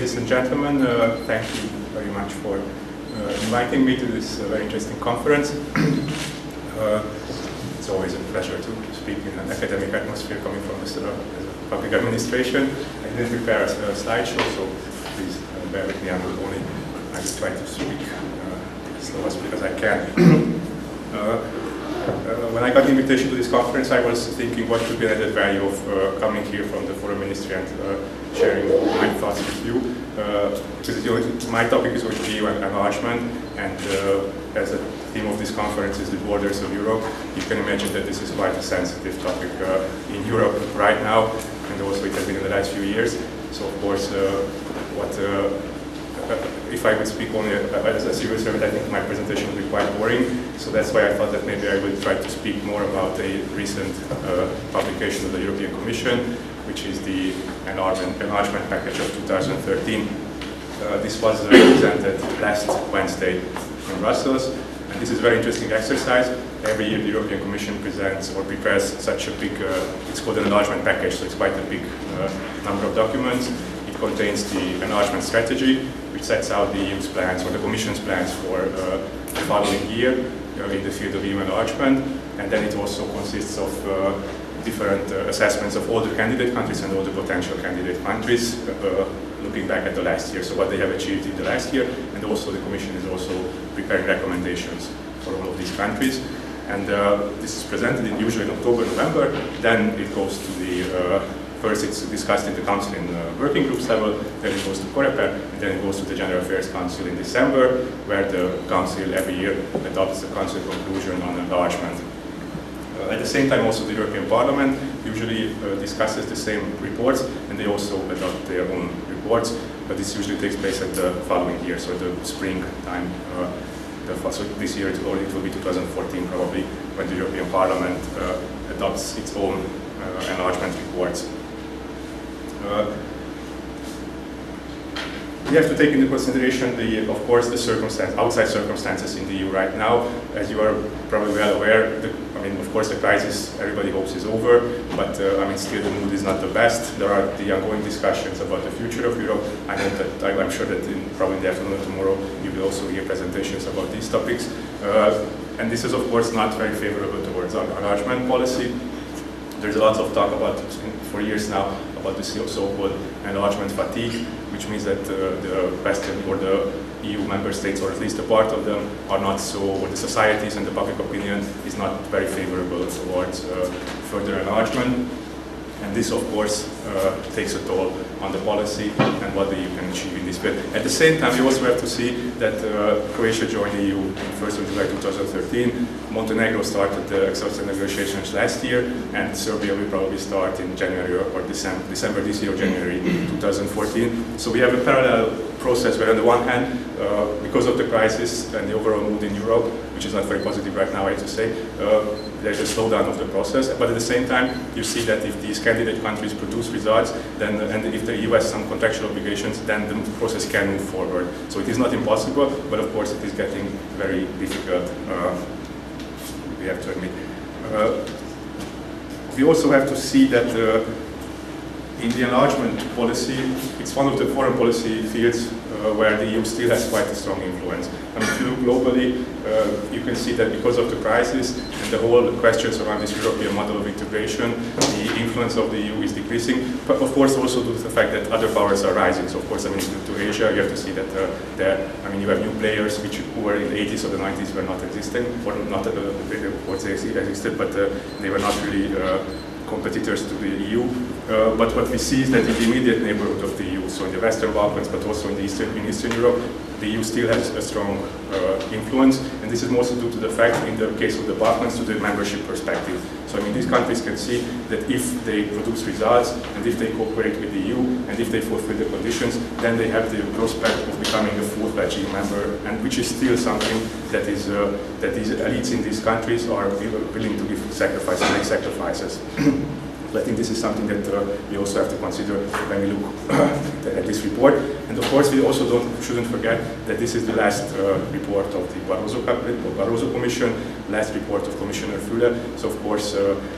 Ladies and gentlemen, thank you very much for inviting me to this very interesting conference. It's always a pleasure to speak in an academic atmosphere coming from the public administration. I didn't prepare a slideshow, so please bear with me. I will try to speak as slow as I can. When I got the invitation to this conference, I was thinking what could be the added value of coming here from the Foreign Ministry and sharing my thoughts with you. Because my topic is going to be EU enlargement, and as the theme of this conference is the borders of Europe, you can imagine that this is quite a sensitive topic in Europe right now, and also it has been in the last few years. So of course, if I would speak only as a civil servant, I think my presentation would be quite boring. So that's why I thought that maybe I would try to speak more about a recent publication of the European Commission, which is the enlargement package of 2013. This was presented last Wednesday in Brussels, and this is a very interesting exercise. Every year the European Commission presents or prepares such a big, it's called an enlargement package, so it's quite a big number of documents. It contains the enlargement strategy, which sets out the EU's plans or the Commission's plans for the following year in the field of EU enlargement, and then it also consists of different assessments of all the candidate countries and all the potential candidate countries, looking back at the last year, so what they have achieved in the last year, and also the Commission is also preparing recommendations for all of these countries. And this is presented usually in October, November, then it goes to the first it's discussed in the Council in working groups level, then it goes to Coreper, and then it goes to the General Affairs Council in December, where the Council every year adopts the Council conclusion on enlargement. At the same time, also the European Parliament usually discusses the same reports, and they also adopt their own reports, but this usually takes place at the following year, so the spring time. So this year it will be 2014 probably, when the European Parliament adopts its own enlargement reports. We have to take into consideration, of course, the outside circumstances in the EU right now. As you are probably well aware, of course, the crisis everybody hopes is over, but still the mood is not the best. There are the ongoing discussions about the future of Europe. I'm sure that probably in the afternoon tomorrow you will also hear presentations about these topics. And this is, of course, not very favorable towards our enlargement policy. There's a lot of talk about, for years now, about the so-called enlargement fatigue, which means that the Western or the EU member states, or at least a part of them, are not so, or the societies and the public opinion is not very favorable towards further enlargement. And this, of course, takes a toll on the policy and what the EU can achieve in this period. At the same time, you also have to see that Croatia joined the EU on 1st of July 2013. Montenegro started the accession negotiations last year, and Serbia will probably start in January or December this year or January 2014. So we have a parallel process where, on the one hand, because of the crisis and the overall mood in Europe, which is not very positive right now, I have to say, there's a slowdown of the process. But at the same time, you see that if these candidate countries produce results, then and if the EU has some contractual obligations, then the process can move forward. So it is not impossible, but of course it is getting very difficult, we have to admit. We also have to see that in the enlargement policy, it's one of the foreign policy fields where the EU still has quite a strong influence. If you look globally, you can see that because of the crisis and the whole questions around this European model of integration, the influence of the EU is decreasing, but of course also due to the fact that other powers are rising. So of course, to Asia, you have to see that you have new players who were in the 80s or the 90s were not existing, or not, of course they existed, but they were not really competitors to the EU. But what we see is that in the immediate neighborhood of the EU, so in the Western Balkans, but also in Eastern Europe, the EU still has a strong influence, and this is mostly due to the fact, in the case of the Balkans, to the membership perspective. So these countries can see that if they produce results, and if they cooperate with the EU, and if they fulfill the conditions, then they have the prospect of becoming a full-fledged EU member, and which is still something that these elites in these countries are willing to make sacrifices. I think this is something that we also have to consider when we look at this report. And of course, we also shouldn't forget that this is the last report of the Barroso Commission, last report of Commissioner Füle. So of course,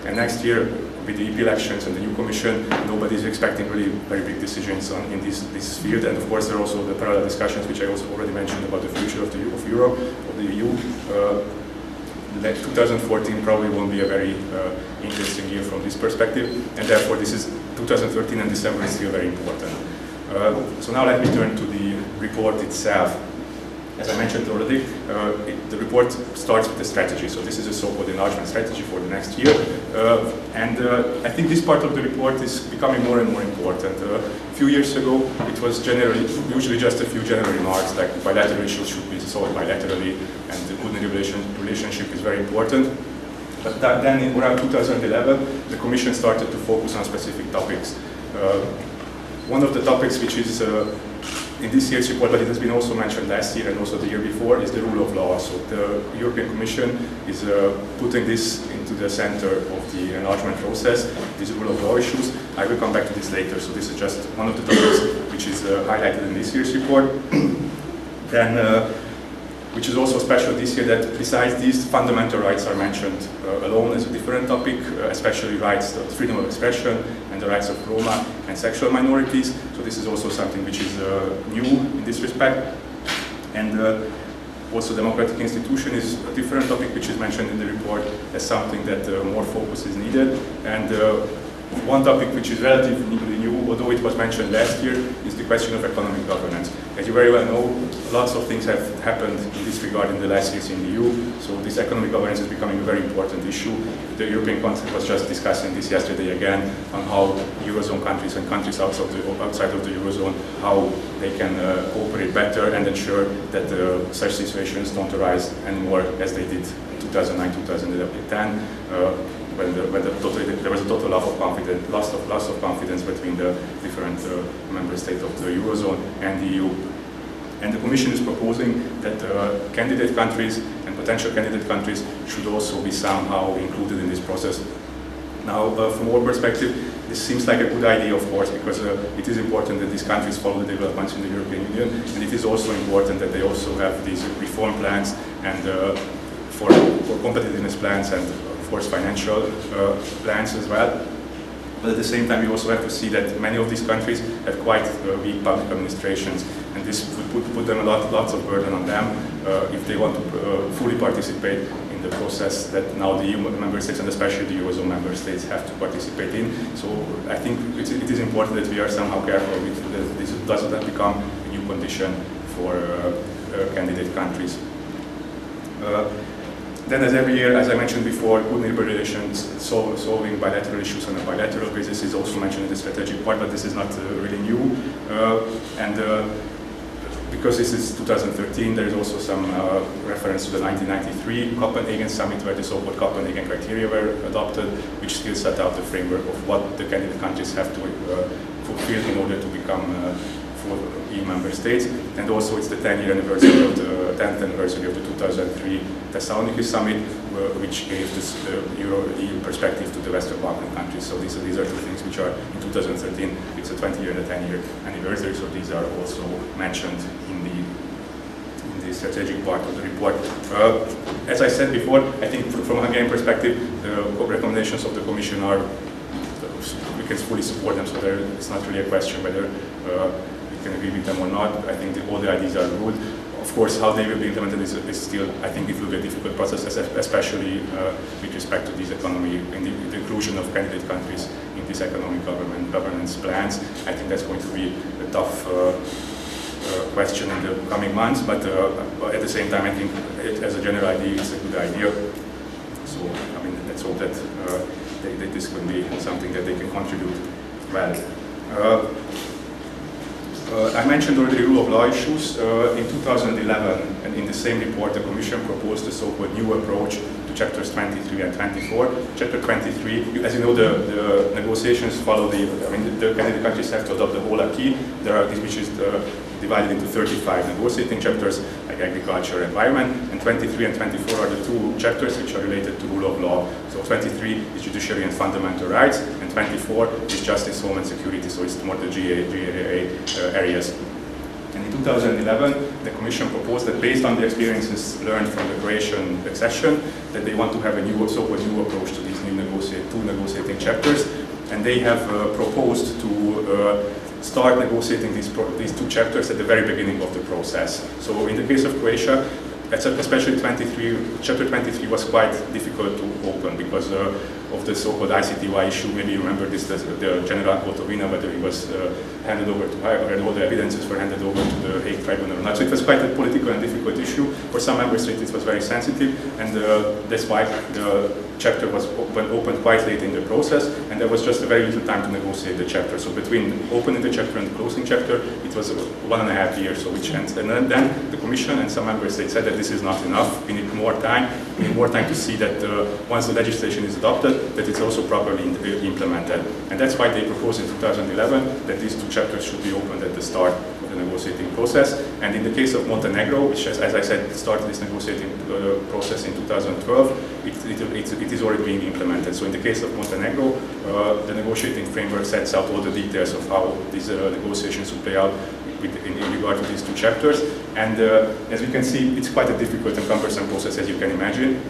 and next year with the EP elections and the new commission, nobody is expecting really very big decisions in this field. And of course, there are also the parallel discussions, which I also already mentioned, about the future of Europe, of the EU. 2014 probably won't be a very interesting year from this perspective, and therefore this is 2013 and December is still very important. So now let me turn to the report itself. As I mentioned already, the report starts with the strategy. So this is a so-called enlargement strategy for the next year. And I think this part of the report is becoming more and more important. A few years ago, it was usually just a few general remarks, like bilateral issues should be solved bilaterally, and the good relationship is very important. But then in around 2011, the Commission started to focus on specific topics. One of the topics which is in this year's report, but it has been also mentioned last year and also the year before, is the rule of law. So the European Commission is putting this into the center of the enlargement process, these rule of law issues. I will come back to this later, so this is just one of the topics which is highlighted in this year's report. Then, which is also special this year, that besides these, fundamental rights are mentioned alone as a different topic, especially rights, the freedom of expression, and the rights of Roma and sexual minorities. So this is also something which is new in this respect. And also democratic institution is a different topic which is mentioned in the report as something that more focus is needed. And one topic which is relatively new, although it was mentioned last year, is the question of economic governance. As you very well know, lots of things have happened in this regard in the last years in the EU, so this economic governance is becoming a very important issue. The European Council was just discussing this yesterday again, on how Eurozone countries and countries outside of the Eurozone, how they can cooperate better and ensure that such situations don't arise anymore as they did in 2009, 2010. When there was a total loss of confidence between the different member states of the Eurozone and the EU. And the Commission is proposing that candidate countries and potential candidate countries should also be somehow included in this process. Now, from our perspective, this seems like a good idea, of course, because it is important that these countries follow the developments in the European Union, and it is also important that they also have these reform plans and for competitiveness plans and of course financial plans as well. But at the same time, we also have to see that many of these countries have quite weak public administrations, and this would put them lots of burden on them if they want to fully participate in the process that now the EU member states and especially the Eurozone member states have to participate in. So I think it is important that we are somehow careful that this does not become a new condition for candidate countries. Then, as every year, as I mentioned before, good neighbor relations, solving bilateral issues on a bilateral basis is also mentioned in the strategic part, but this is not really new. Because this is 2013, there is also some reference to the 1993 Copenhagen summit, where the so-called Copenhagen criteria were adopted, which still set out the framework of what the candidate countries have to fulfill in order to become full EU member states. And also it's the 10th anniversary of the 2003 Thessaloniki summit, which gave this Euro-EU perspective to the Western Balkan countries. So these are two things which are in 2013. It's a 20-year and a 10-year anniversary, so these are also mentioned in the strategic part of the report. As I said before, I think from a Hungarian perspective, the recommendations of the Commission are, we can fully support them, so it's not really a question whether we can agree with them or not. I think all the ideas are good. Of course, how they will be implemented is still, I think it will be a difficult process, especially with respect to this economy and the inclusion of candidate countries in these economic governance plans. I think that's going to be a tough question in the coming months, but at the same time, I think as a general idea, it's a good idea. So, I mean, let's hope that this can be something that they can contribute well. I mentioned already the rule of law issues. In 2011, and in the same report, the Commission proposed a so-called new approach to chapters 23 and 24. Chapter 23, as you know, the negotiations follow the candidate countries have to adopt the whole acquis. There are these which is divided into 35 negotiating chapters, like agriculture, environment, and 23 and 24 are the two chapters which are related to rule of law. So 23 is judiciary and fundamental rights, and 24 is justice, home and security, so it's more the GAA areas. And in 2011, the Commission proposed that based on the experiences learned from the Croatian accession, that they want to have a new, so-called new approach to these new two negotiating chapters, and they have proposed to start negotiating these two chapters at the very beginning of the process. So in the case of Croatia, especially chapter 23 was quite difficult to open because of the so-called ICTY issue. Maybe you remember this, the General Gotovina, whether he was handed over to and all the evidences were handed over to the Hague Tribunal or not. So it was quite a political and difficult issue. For some member states it was very sensitive, and that's why the chapter was opened quite late in the process, and there was just a very little time to negotiate the chapter. So between opening the chapter and closing chapter, it was 1.5 years, so which ends. And then the Commission and some member states said that this is not enough, we need more time. We need more time to see that once the legislation is adopted, that it's also properly implemented. And that's why they proposed in 2011 that these two chapters should be opened at the start of the negotiating process. And in the case of Montenegro, which as I said, started this negotiating process in 2012, it is already being implemented. So in the case of Montenegro, the negotiating framework sets out all the details of how these negotiations will play out in regard to these two chapters. And as we can see, it's quite a difficult and cumbersome process, as you can imagine.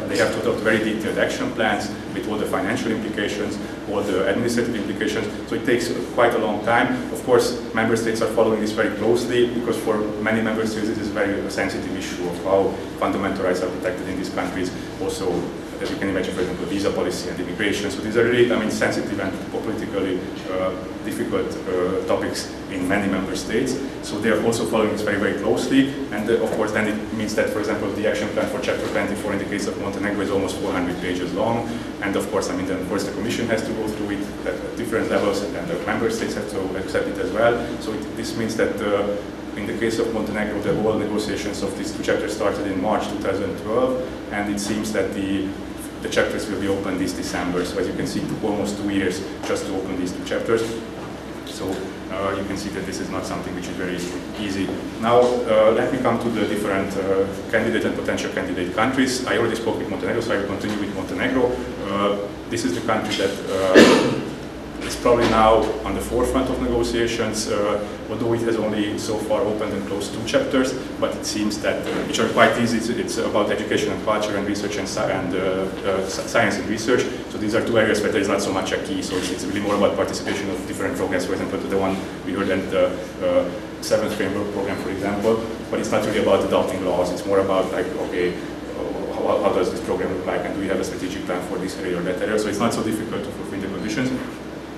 They have to adopt very detailed action plans with all the financial implications, all the administrative implications, so it takes quite a long time. Of course, member states are following this very closely because for many member states this is a very sensitive issue of how fundamental rights are protected in these countries. Also, as you can imagine, for example, visa policy and immigration. So these are really, sensitive and politically difficult topics in many member states. So they are also following this very, very closely. And of course, then it means that, for example, the action plan for Chapter 24 in the case of Montenegro is almost 400 pages long. And of course, then of course the Commission has to go through it at different levels, and the member states have to accept it as well. So this means that in the case of Montenegro, the whole negotiations of these two chapters started in March 2012, and it seems that the chapters will be open this December. So as you can see, it took almost 2 years just to open these two chapters. So you can see that this is not something which is very easy. Now let me come to the different candidate and potential candidate countries. I already spoke with Montenegro, so I will continue with Montenegro. This is the country that is probably now on the forefront of negotiations, although it has only so far opened and closed 2 chapters, but it seems that, which are quite easy, it's about education and culture and research and science and research. So these are 2 areas where there is not so much a key, so it's really more about participation of different programs, for example, the one we heard in the 7th framework program, for example, but it's not really about adopting laws, it's more about like, okay, how does this program look like, and do we have a strategic plan for this area or that area? So it's not so difficult to fulfill the conditions.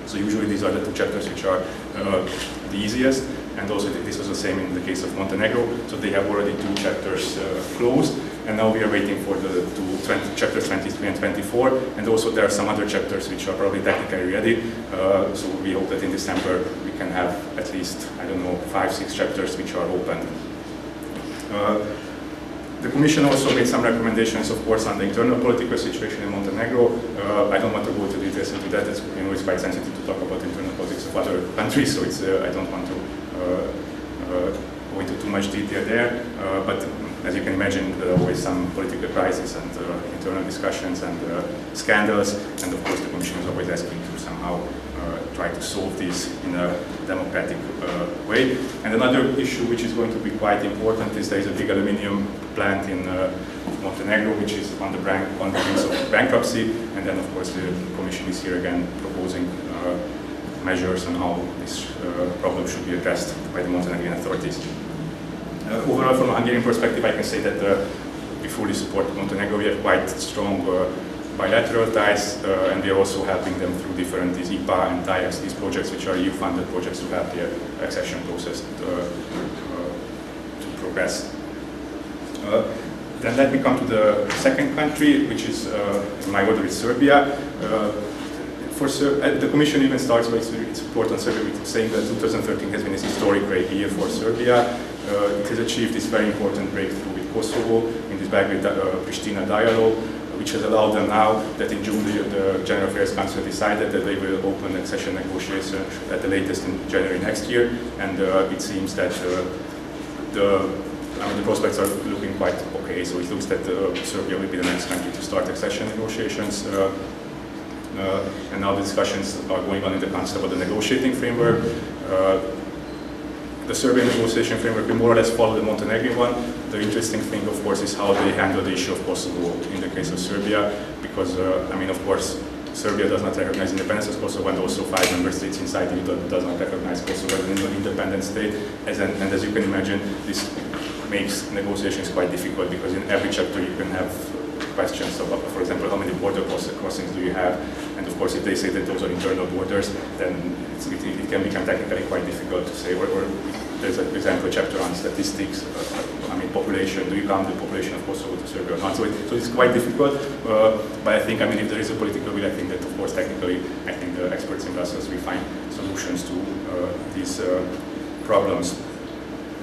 So usually these are the 2 chapters which are the easiest, and also this was the same in the case of Montenegro. So they have already 2 chapters closed, and now we are waiting for the chapters 23 and 24, and also there are some other chapters which are probably technically ready. So we hope that in December we can have at least, I don't know, 5-6 chapters which are open. The Commission also made some recommendations, of course, on the internal political situation in Montenegro. I don't want to go into details into that. It's quite sensitive to talk about internal politics of other countries, so I don't want to go into too much detail there. But as you can imagine, there are always some political crises and internal discussions and scandals, and of course the Commission is always asking to somehow try to solve this in a democratic way. And another issue which is going to be quite important is there is a big aluminium plant in Montenegro which is on the brink of bankruptcy, and then of course the Commission is here again proposing measures on how this problem should be addressed by the Montenegrin authorities. Overall, from a Hungarian perspective, I can say that we fully support Montenegro. We have quite strong bilateral ties, and we are also helping them through different these IPA and TIEX, these projects which are EU-funded projects to help their accession process to progress. Then let me come to the second country, which is, in my order, is Serbia. The Commission even starts with its report on Serbia with saying that 2013 has been a historic great year for Serbia. It has achieved this very important breakthrough with Kosovo in this Belgrade-Pristina dialogue, which has allowed them now that in June the General Affairs Council decided that they will open accession negotiations at the latest in January next year, and it seems that the prospects are looking quite okay. So it looks that Serbia will be the next country to start accession negotiations. And now the discussions are going on in the Council about the negotiating framework. the Serbian negotiation framework will more or less follow the Montenegrin one. The interesting thing, of course, is how they handle the issue of Kosovo in the case of Serbia, because, I mean, of course, Serbia does not recognize independence of Kosovo, and also 5 member states inside the EU does not recognize Kosovo as an independent state. And as you can imagine, this makes negotiations quite difficult, because in every chapter you can have questions about, for example, how many border crossings do you have? And of course, if they say that those are internal borders, then it can become technically quite difficult to say. Or there's, for example, a chapter on statistics. I mean, population. Do you count the population of Kosovo to Serbia or not? So it's quite difficult. But I think, I mean, if there is a political will, I think that, of course, technically, I think the experts in Brussels will find solutions to these problems.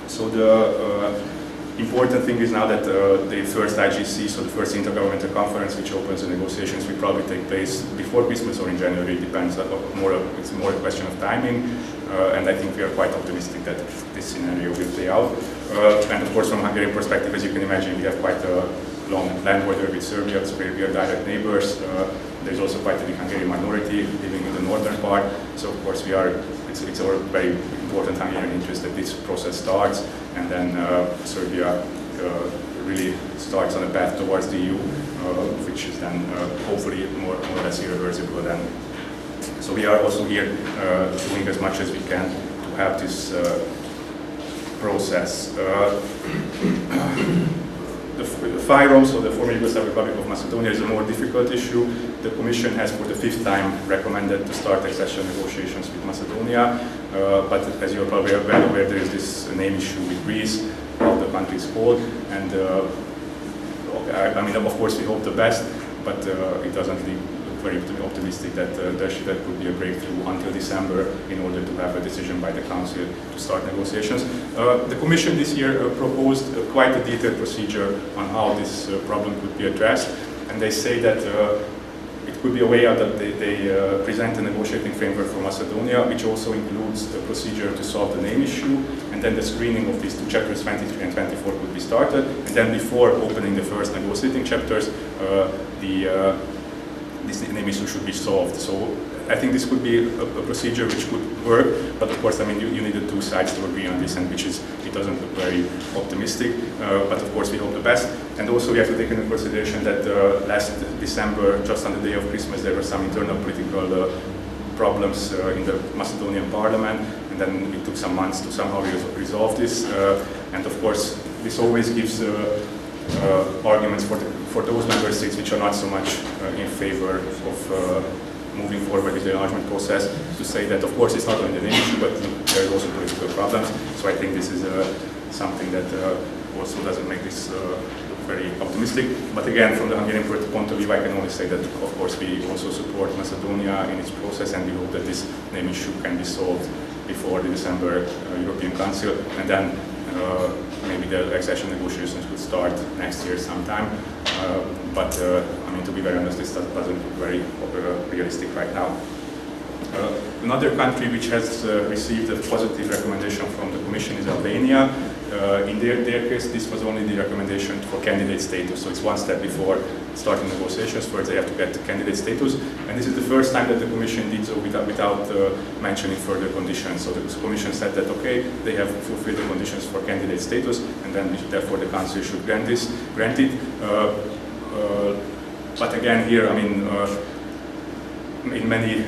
So the important thing is now that the first IGC, so the first intergovernmental conference, which opens the negotiations, will probably take place before Christmas or in January. It depends. It's more a question of timing, and I think we are quite optimistic that this scenario will play out. And of course, from Hungarian perspective, as you can imagine, we have quite a long land border with Serbia, so we are direct neighbors. There's also quite a big Hungarian minority living in the northern part. So of course, it's our very important Hungarian interest that this process starts, and then Serbia really starts on a path towards the EU, which is then hopefully more or less irreversible then. So we are also here doing as much as we can to have this process. The FYROM, so the former Yugoslav Republic of Macedonia, is a more difficult issue. The Commission has for the 5th time recommended to start accession negotiations with Macedonia, but as you are probably well aware, there is this name issue with Greece, how the country is called, and I mean, of course, we hope the best, but it doesn't look very optimistic that there could be a breakthrough until December in order to have a decision by the Council to start negotiations. The Commission this year proposed quite a detailed procedure on how this problem could be addressed, and they say that it could be a way out that they present a negotiating framework for Macedonia, which also includes a procedure to solve the name issue, and then the screening of these 2 chapters, 23 and 24, could be started, and then before opening the first negotiating chapters, this name issue should be solved. So I think this could be a procedure which could work, but of course, I mean, you need the 2 sides to agree on this, and it doesn't look very optimistic, but of course we hope the best. And also we have to take into consideration that last December, just on the day of Christmas, there were some internal political problems in the Macedonian parliament, and then it took some months to somehow resolve this, and of course this always gives arguments for those member states which are not so much in favor of moving forward with the enlargement process, to say that of course it's not only the issue, but there are also political problems. So I think this is something that also doesn't make this look very optimistic. But again, from the Hungarian point of view, I can only say that of course we also support Macedonia in its process, and we hope that this name issue can be solved before the December European Council, and then maybe the accession negotiations could start next year sometime. But I mean, to be very honest, this doesn't look very realistic right now. Another country which has received a positive recommendation from the Commission is Albania. In their case, this was only the recommendation for candidate status, so it's one step before starting negotiations. First, they have to get the candidate status, and this is the first time that the Commission did so without mentioning further conditions. So the Commission said that, okay, they have fulfilled the conditions for candidate status, and then therefore the Council should grant it. But again, here, I mean, in many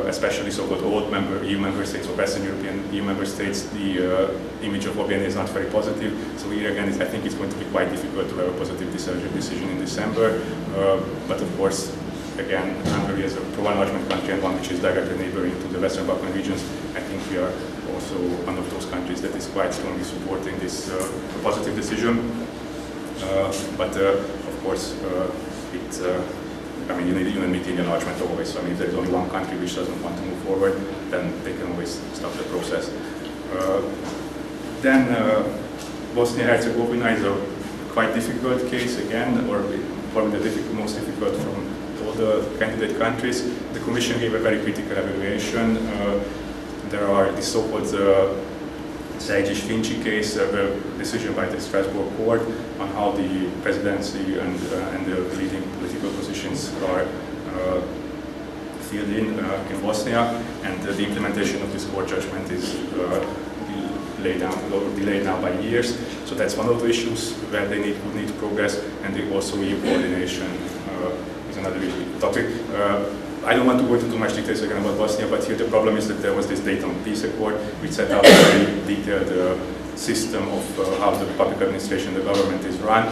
especially so-called old EU member states or Western European EU member states, the image of Albania is not very positive. So here again, I think it's going to be quite difficult to have a positive decision in December. But of course, again, Hungary as a pro-enlargement country and one which is directly neighboring to the Western Balkan regions, I think we are also one of those countries that is quite strongly supporting this positive decision. But of course, I mean, you need meeting enlargement always. So I mean, if there is only one country which doesn't want to move forward, then they can always stop the process. Then Bosnia-Herzegovina is a quite difficult case again, or probably the most difficult from all the candidate countries. The Commission gave a very critical evaluation. There are the so-called Sejdic-Finci case, a decision by the Strasbourg court on how the presidency and the leading political positions are filled in Bosnia, and the implementation of this court judgment is delayed now by years. So that's one of the issues where they need progress, and also EU coordination is another topic. I don't want to go into too much details again about Bosnia, but here the problem is that there was this Dayton Peace Accord, which set out a very detailed system of how the public administration, the government is run,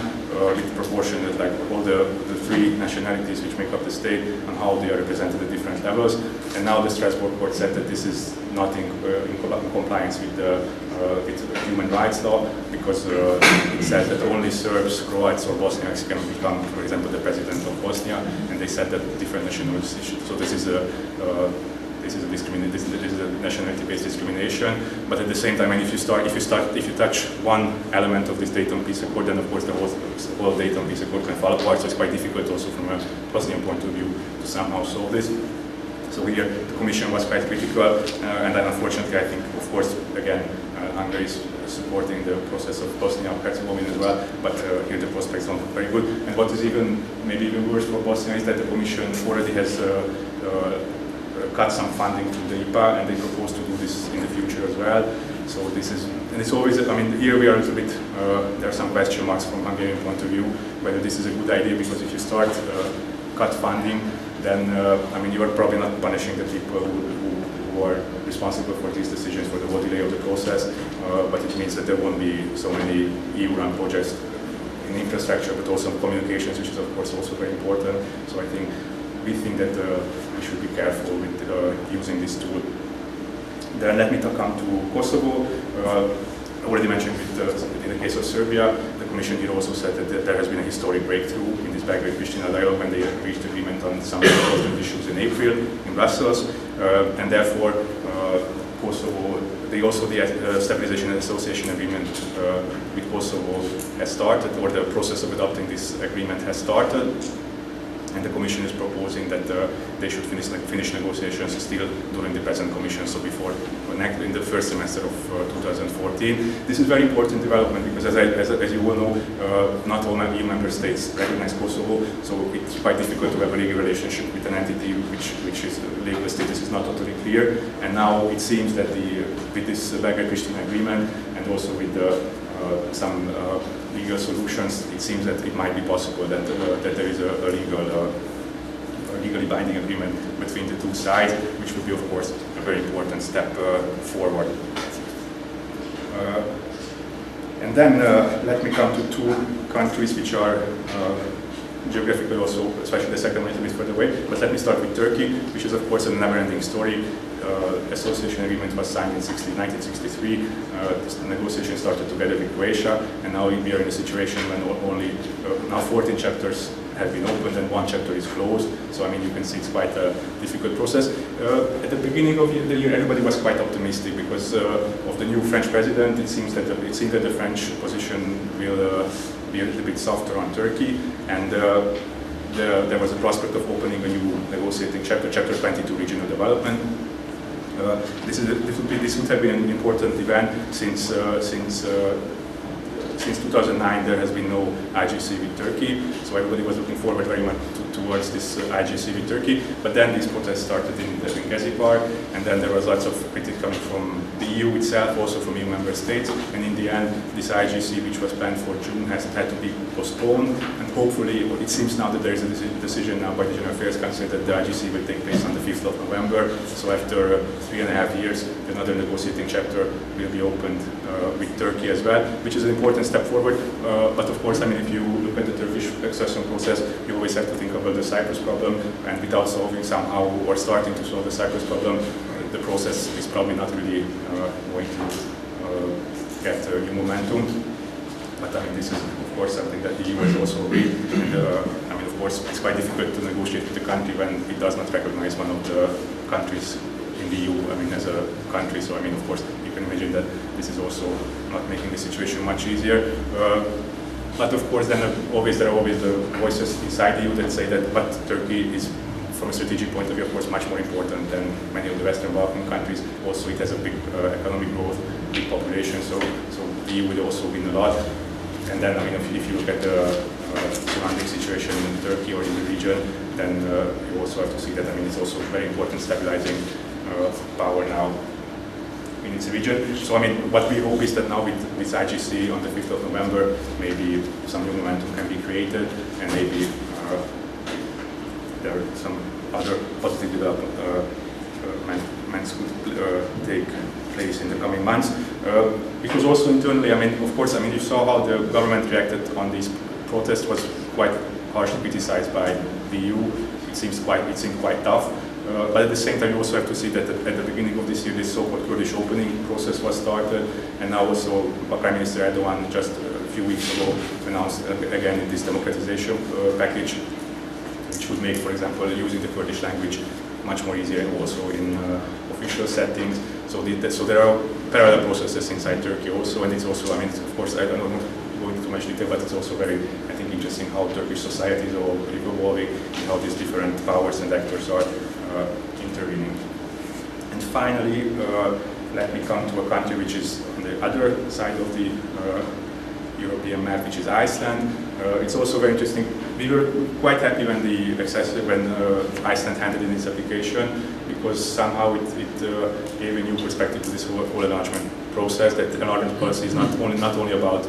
with proportionate, like all the three nationalities which make up the state, and how they are represented at different levels. And now the Strasbourg court said that this is not in compliance with human rights law, because it says that only Serbs, Croats, or Bosniaks can become, for example, the president of Bosnia, and they said that different nationalities. So this is a nationality-based discrimination. But at the same time, and if you touch one element of this Dayton Peace Accord, then of course the whole Dayton Peace Accord can fall apart. So it's quite difficult also from a Bosnian point of view to somehow solve this. So here the Commission was quite critical, and then unfortunately I think, of course, again, Hungary is supporting the process of Bosnia and Herzegovina as well, but here the prospects don't look very good. And what is maybe even worse for Bosnia is that the Commission already has cut some funding to the IPA, and they propose to do this in the future as well. So this is, and it's always, I mean, here we are a little bit, there are some question marks from Hungarian point of view, whether this is a good idea, because if you start cut funding, then, I mean, you are probably not punishing the people who are responsible for these decisions, for the whole delay of the process, but it means that there won't be so many EU-run projects in infrastructure, but also communications, which is of course also very important. So I think we think that we should be careful with using this tool. Then let me come to Kosovo. I already mentioned in the case of Serbia, the Commission here also said that there has been a historic breakthrough in this Belgrade-Pristina dialogue when they reached agreement on some important issues in April in Brussels, and therefore Kosovo, the Stabilization and Association Agreement with Kosovo has started, or the process of adopting this agreement has started. And the Commission is proposing that they should finish negotiations still during the present Commission, so before in the first semester of 2014. This is very important development because, as you all know, not all EU member states recognize Kosovo, so it's quite difficult to have a legal relationship with an entity which is legal status is not totally clear. And now it seems that with this Belgrade-Pristina agreement, and also with some legal solutions, it seems that it might be possible that there is a legally binding agreement between the two sides, which would be, of course, a very important step forward. And then let me come to two countries which are geographically also, especially the second one, a bit further away. But let me start with Turkey, which is, of course, a never-ending story. Association agreement was signed in 1963. The negotiation started together with Croatia, and now we are in a situation when only now 14 chapters have been opened and one chapter is closed. So I mean, you can see it's quite a difficult process. At the beginning of the year, everybody was quite optimistic because of the new French president. It seems that the French position will be a little bit softer on Turkey, and there was a prospect of opening a new negotiating chapter, Chapter 22, Regional Development. This would have been an important event since 2009 there has been no IGC with Turkey, so everybody was looking forward very much towards this IGC with Turkey. But then these protests started in Gezi Park, and then there was lots of criticism coming from the EU itself, also from EU member states, and in the end this IGC, which was planned for June, has had to be postponed, and hopefully it seems now that there is a decision now by the General Affairs Council that the IGC will take place on the 5th of November, so after 3.5 years another negotiating chapter will be opened with Turkey as well, which is an important step forward. But of course, I mean, if you look at the Turkish accession process, you always have to think about the Cyprus problem, and without solving somehow or starting to solve the Cyprus problem, the process is probably not really going to get new momentum. But I mean, this is of course something that the EU has also agreed. And I mean, of course, it's quite difficult to negotiate with the country when it does not recognize one of the countries in the EU, I mean, as a country. So I mean, of course, you can imagine that this is also not making the situation much easier. But of course, then there are always the voices inside the EU that say that, but Turkey is, from a strategic point of view, of course, much more important than many of the Western Balkan countries. Also, it has a big economic growth, big population, so the EU will also win a lot. And then, I mean, if you look at the surrounding situation in Turkey or in the region, then you also have to see that, I mean, it's also very important stabilizing power now in its region. So I mean, what we hope is that now with IGC on the 5th of November, maybe some new momentum can be created, and maybe there are some other positive developments could take place in the coming months. Because also internally, I mean, of course, I mean, you saw how the government reacted on this protest was quite harshly criticized by the EU. It seemed quite tough. But at the same time, you also have to see that at the beginning of this year, this so-called Kurdish opening process was started, and now also Prime Minister Erdogan just a few weeks ago announced again this democratization package, which would make, for example, using the Kurdish language much more easier also in official settings. So there are parallel processes inside Turkey also, and it's also, I mean, of course, I don't know go into too much detail, but it's also very, I think, interesting how Turkish society is evolving and how these different powers and actors are intervening. And finally, let me come to a country which is on the other side of the European map, which is Iceland. It's also very interesting. We were quite happy when Iceland handed in its application, because somehow it gave a new perspective to this whole enlargement process. That enlargement policy is not only about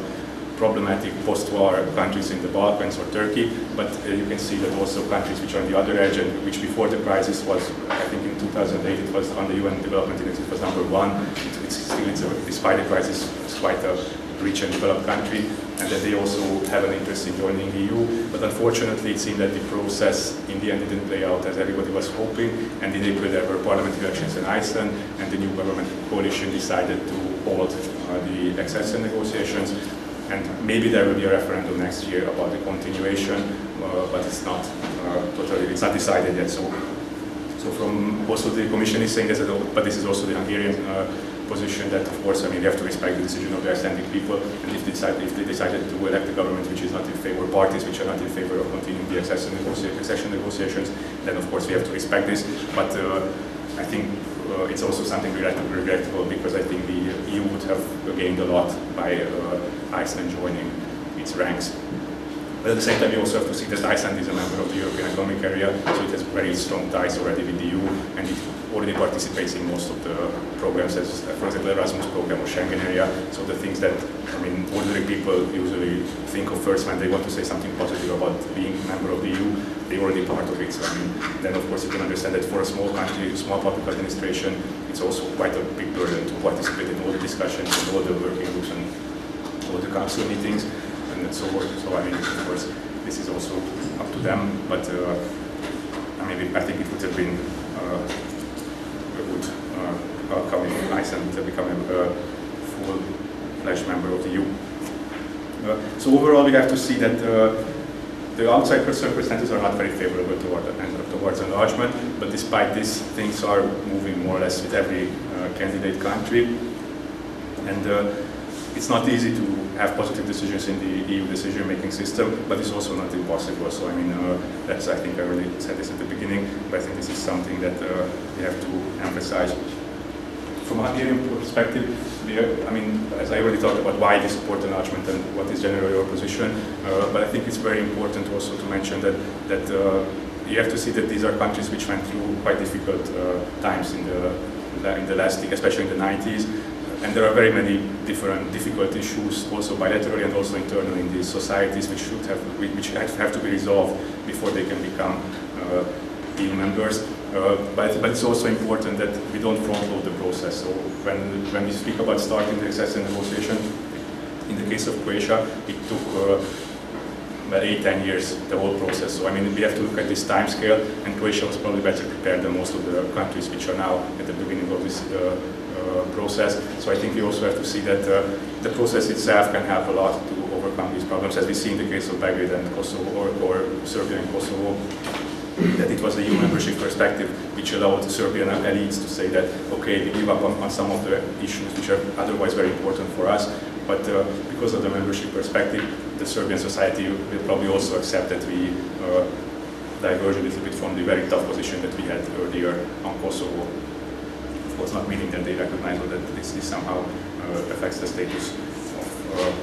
problematic post-war countries in the Balkans or Turkey, but you can see that also countries which are on the other edge, and which before the crisis was, I think in 2008 it was on the UN Development Index, it was #1. Despite the crisis, it's quite a rich and developed country, and that they also have an interest in joining the EU. But unfortunately, it seemed that the process in the end didn't play out as everybody was hoping, and in April there were parliament elections in Iceland, and the new government coalition decided to halt the accession negotiations. And maybe there will be a referendum next year about the continuation, but it's not it's not decided yet. So from also the Commission is saying this, but this is also the Hungarian position that, of course, I mean, they have to respect the decision of the Icelandic people, and if they decided to elect a government which is not in favor, parties which are not in favor of continuing the accession negotiations, then of course we have to respect this. But I think it's also something regrettable, because I think the EU would have gained a lot by Iceland joining its ranks. But at the same time, you also have to see that Iceland is a member of the European Economic Area, so it has very strong ties already with the EU, and it already participates in most of the programs, as, for example, Erasmus program or Schengen area. So the things that, I mean, ordinary people usually think of first when they want to say something positive about being a member of the EU, they're already part of it. So I mean, then of course you can understand that for a small country, small public administration, it's also quite a big burden to participate in all the discussions and all the working groups and all the council meetings and so forth. So I mean, of course, this is also up to them, but I mean, I think it would have been a good outcome if Iceland would have become a full-fledged member of the EU. So overall, we have to see that the outside circumstances are not very favorable towards enlargement, but despite this, things are moving more or less with every candidate country. And it's not easy to have positive decisions in the EU decision-making system, but it's also not impossible. So I mean, that's, I think I already said this at the beginning, but I think this is something that we have to emphasize. From a Hungarian perspective, I mean, as I already talked about why we support enlargement and what is generally our position, but I think it's very important also to mention that you have to see that these are countries which went through quite difficult times in the last, especially in the 90s. And there are very many difficult issues, also bilaterally and also internally in these societies, which have to be resolved before they can become EU members. But it's also important that we don't front-load the process. So when we speak about starting the accession negotiation, in the case of Croatia, it took 8-10 years, the whole process. So I mean, we have to look at this time scale, and Croatia was probably better prepared than most of the countries which are now at the beginning of this process. So I think we also have to see that the process itself can help a lot to overcome these problems, as we see in the case of Belgrade and Kosovo, or Serbia and Kosovo, that it was the EU membership perspective which allowed the Serbian elites to say that, okay, we give up on some of the issues which are otherwise very important for us, but because of the membership perspective, the Serbian society will probably also accept that we diverge a little bit from the very tough position that we had earlier on Kosovo. Of course, not meaning that they recognize that this somehow affects the status of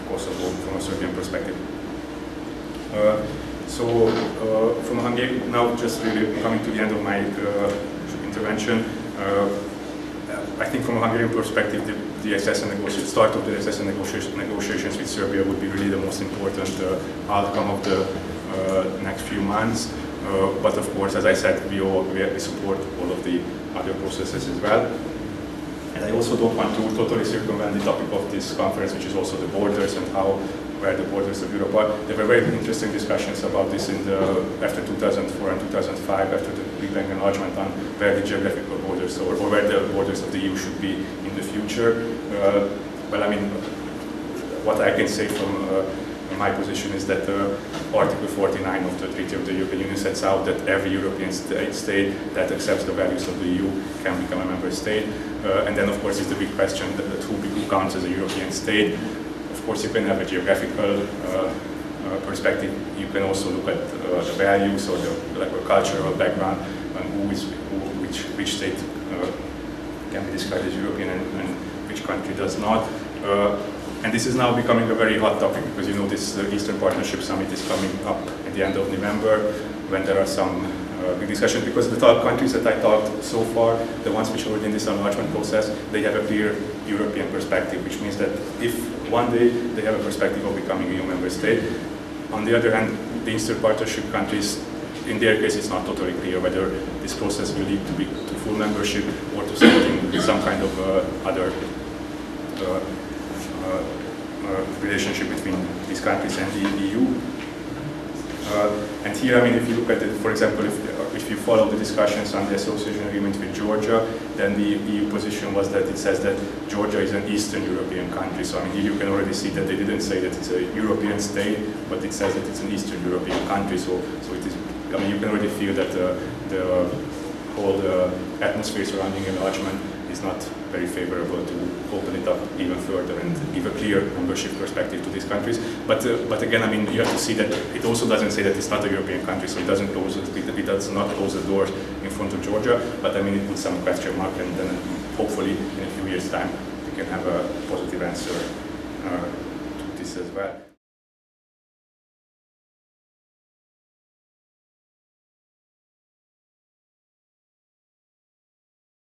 Kosovo from a Serbian perspective. So from Hungary, now just really coming to the end of my intervention, I think from a Hungarian perspective, the accession negotiations, start of the accession negotiations with Serbia would be really the most important outcome of the next few months. But of course, as I said, we support all of the other processes as well. And I also don't want to totally circumvent the topic of this conference, which is also the borders and where the borders of Europe are. There were very interesting discussions about this after 2004 and 2005, after the Big Bang enlargement, on where the geographical borders or where the borders of the EU should be in the future. Well, I mean, what I can say from my position is that Article 49 of the Treaty of the European Union sets out that every European state that accepts the values of the EU can become a member state. And then, of course, is the big question that who counts as a European state. Of course, you can have a geographical perspective. You can also look at the values or the cultural background and which state can be described as European and which country does not. And this is now becoming a very hot topic because you know this Eastern Partnership Summit is coming up at the end of November, when there are some big discussions, because the countries that I talked so far, the ones which are in this enlargement process, they have a clear European perspective, which means that if one day they have a perspective of becoming a EU member state. On the other hand, the Eastern Partnership countries, in their case, it's not totally clear whether this process will lead to full membership or to some kind of other relationship between these countries and the EU. And here, I mean, if you look at it, for example, if you follow the discussions on the association agreement with Georgia, then the EU position was that it says that Georgia is an Eastern European country. So I mean, here you can already see that they didn't say that it's a European state, but it says that it's an Eastern European country. So it is. I mean, you can already feel that the whole atmosphere surrounding enlargement is not very favorable to open it up even further and give a clear membership perspective to these countries. But again, I mean, you have to see that it also doesn't say that it's not a European country, so it doesn't close it does not close the door in front of Georgia. But I mean, it puts some question mark, and then hopefully in a few years' time we can have a positive answer to this as well.